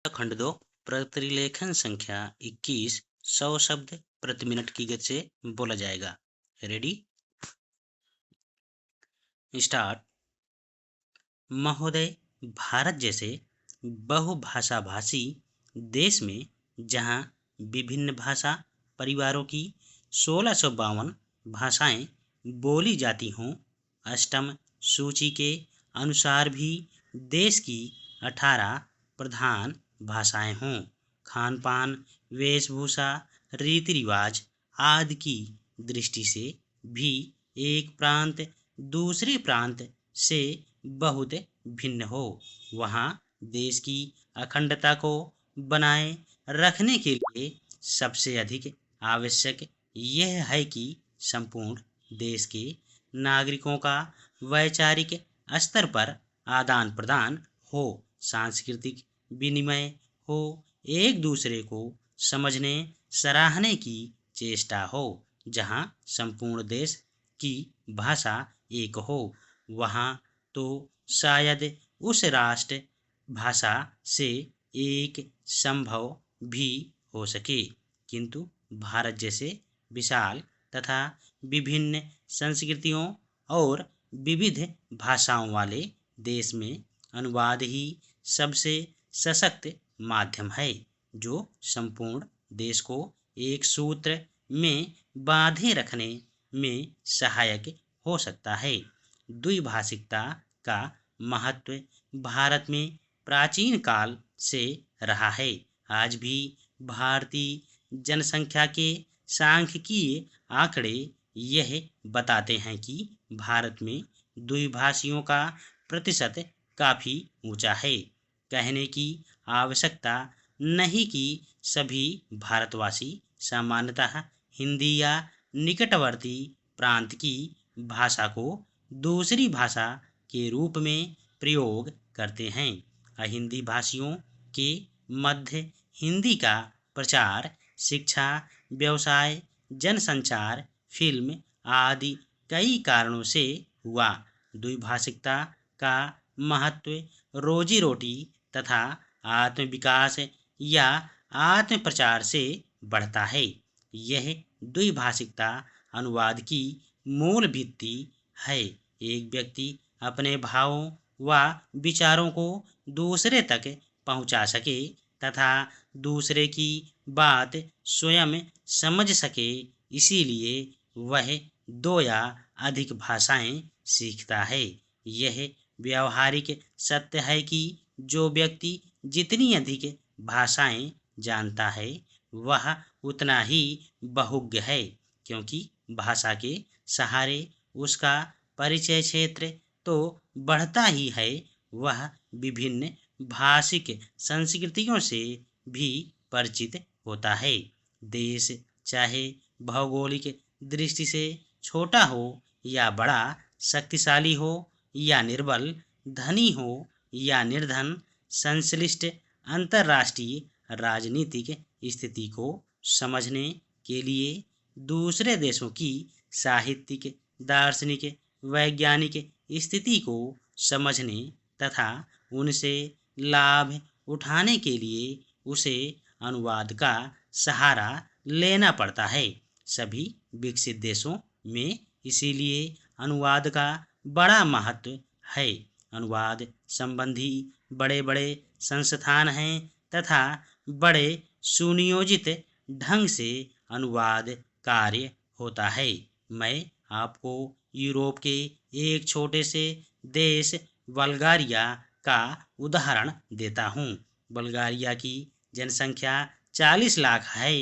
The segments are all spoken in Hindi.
खंड दो। प्रतिलेखन संख्या 21 100 शब्द प्रति मिनट की गति से बोला जाएगा। Ready start. महोदय, भारत जैसे बहुभाषा भाषी देश में जहाँ विभिन्न भाषा परिवारों की 1652 भाषाएं बोली जाती हों, अष्टम सूची के अनुसार भी देश की 18 प्रधान भाषाएं हों, खान पान, वेशभूषा, रीति रिवाज आदि की दृष्टि से भी एक प्रांत दूसरे प्रांत से बहुत भिन्न हो, वहाँ देश की अखंडता को बनाए रखने के लिए सबसे अधिक आवश्यक यह है कि संपूर्ण देश के नागरिकों का वैचारिक स्तर पर आदान प्रदान हो, सांस्कृतिक विनिमय हो, एक दूसरे को समझने सराहने की चेष्टा हो। जहाँ संपूर्ण देश की भाषा एक हो, वहाँ तो शायद उस राष्ट्र भाषा से एक संभव भी हो सके, किंतु भारत जैसे विशाल तथा विभिन्न संस्कृतियों और विविध भाषाओं वाले देश में अनुवाद ही सबसे सशक्त माध्यम है, जो संपूर्ण देश को एक सूत्र में बांधे रखने में सहायक हो सकता है। द्विभाषिकता का महत्व भारत में प्राचीन काल से रहा है। आज भी भारतीय जनसंख्या के सांख्यिकीय आंकड़े यह बताते हैं कि भारत में द्विभाषियों का प्रतिशत काफी ऊंचा है। कहने की आवश्यकता नहीं कि सभी भारतवासी सामान्यतः हिंदी या निकटवर्ती प्रांत की भाषा को दूसरी भाषा के रूप में प्रयोग करते हैं। अहिंदी भाषियों के मध्य हिंदी का प्रचार शिक्षा, व्यवसाय, जनसंचार, फिल्म आदि कई कारणों से हुआ। द्विभाषिकता का महत्व रोजी रोटी तथा आत्म विकास या आत्म प्रचार से बढ़ता है। यह द्विभाषिकता अनुवाद की मूल भित्ति है। एक व्यक्ति अपने भावों व विचारों को दूसरे तक पहुंचा सके तथा दूसरे की बात स्वयं समझ सके, इसीलिए वह दो या अधिक भाषाएं सीखता है। यह व्यावहारिक सत्य है कि जो व्यक्ति जितनी अधिक भाषाएं जानता है, वह उतना ही बहुज्ञ है, क्योंकि भाषा के सहारे उसका परिचय क्षेत्र तो बढ़ता ही है, वह विभिन्न भाषिक संस्कृतियों से भी परिचित होता है। देश चाहे भौगोलिक दृष्टि से छोटा हो या बड़ा, शक्तिशाली हो या निर्बल, धनी हो या निर्धन, संश्लिष्ट अंतर्राष्ट्रीय राजनीतिक स्थिति को समझने के लिए दूसरे देशों की साहित्यिक, दार्शनिक, वैज्ञानिक स्थिति को समझने तथा उनसे लाभ उठाने के लिए उसे अनुवाद का सहारा लेना पड़ता है। सभी विकसित देशों में इसीलिए अनुवाद का बड़ा महत्व है। अनुवाद संबंधी बड़े बड़े संस्थान हैं तथा बड़े सुनियोजित ढंग से अनुवाद कार्य होता है। मैं आपको यूरोप के एक छोटे से देश बल्गारिया का उदाहरण देता हूँ। बल्गारिया की जनसंख्या 40 लाख है।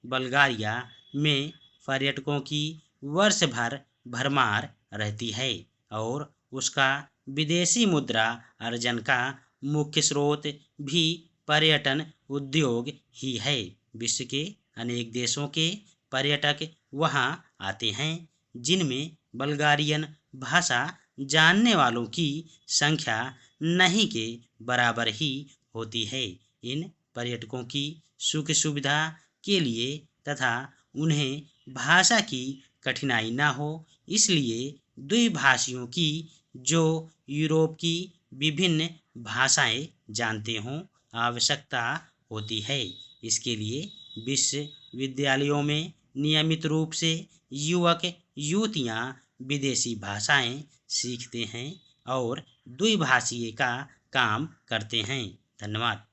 बल्गारिया में पर्यटकों की वर्ष भर भरमार रहती है और उसका विदेशी मुद्रा अर्जन का मुख्य स्रोत भी पर्यटन उद्योग ही है। विश्व के अनेक देशों के पर्यटक वहाँ आते हैं, जिनमें बल्गारियन भाषा जानने वालों की संख्या नहीं के बराबर ही होती है। इन पर्यटकों की सुख सुविधा के लिए तथा उन्हें भाषा की कठिनाई न हो, इसलिए द्विभाषियों की जो यूरोप की विभिन्न भाषाएं जानते हों, आवश्यकता होती है। इसके लिए विश्वविद्यालयों में नियमित रूप से युवक युवतियां विदेशी भाषाएं सीखते हैं और द्विभाषीय का काम करते हैं। धन्यवाद।